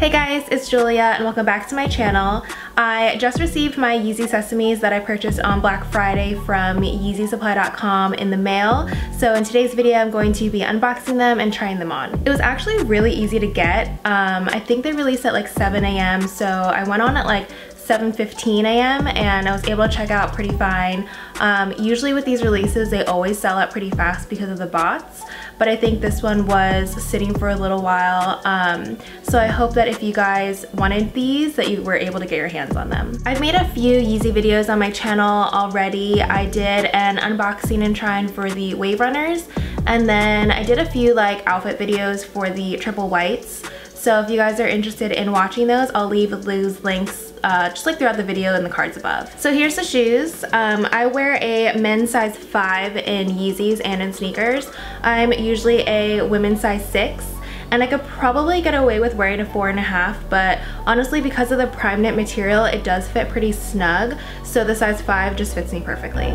Hey guys, it's Julia and welcome back to my channel. I just received my Yeezy Sesames that I purchased on Black Friday from YeezySupply.com in the mail. So in today's video, I'm going to be unboxing them and trying them on. It was actually really easy to get. I think they released at like 7 a.m. so I went on at like 7:15 a.m. and I was able to check out pretty fine. Usually with these releases, they always sell out pretty fast because of the bots, but I think this one was sitting for a little while. So I hope that if you guys wanted these, that you were able to get your hands on them. I've made a few Yeezy videos on my channel already. I did an unboxing and try-on for the Wave Runners, and then I did a few like outfit videos for the triple whites. So if you guys are interested in watching those, I'll leave those links just like throughout the video in the cards above. So here's the shoes. I wear a men's size 5 in Yeezys and in sneakers. I'm usually a women's size 6. And I could probably get away with wearing a 4.5, but honestly because of the prime knit material, it does fit pretty snug. So the size 5 just fits me perfectly.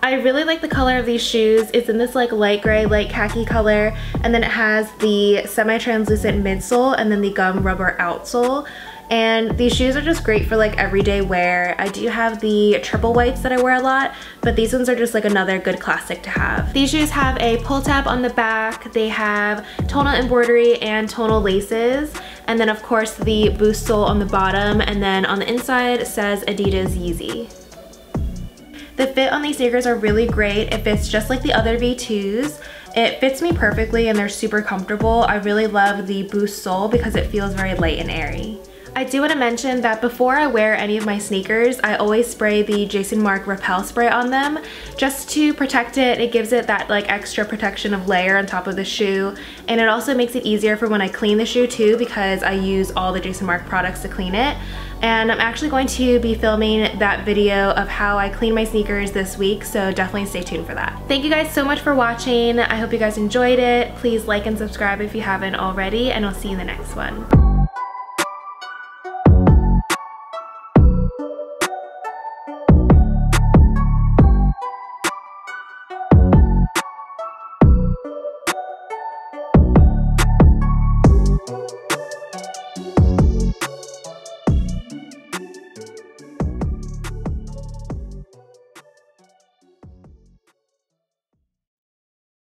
I really like the color of these shoes. It's in this like light gray, light khaki color, and then it has the semi-translucent midsole and then the gum rubber outsole. And these shoes are just great for like everyday wear. I do have the triple whites that I wear a lot, but these ones are just like another good classic to have. These shoes have a pull tab on the back, they have tonal embroidery and tonal laces, and then of course the Boost sole on the bottom, and then on the inside it says Adidas Yeezy. The fit on these sneakers are really great. It fits just like the other V2s. It fits me perfectly and they're super comfortable. I really love the Boost sole because it feels very light and airy. I do want to mention that before I wear any of my sneakers, I always spray the Jason Markk Repel spray on them just to protect it. It gives it that like extra protection of layer on top of the shoe, and it also makes it easier for when I clean the shoe too because I use all the Jason Markk products to clean it. And I'm actually going to be filming that video of how I clean my sneakers this week, so definitely stay tuned for that. Thank you guys so much for watching. I hope you guys enjoyed it. Please like and subscribe if you haven't already, and I'll see you in the next one.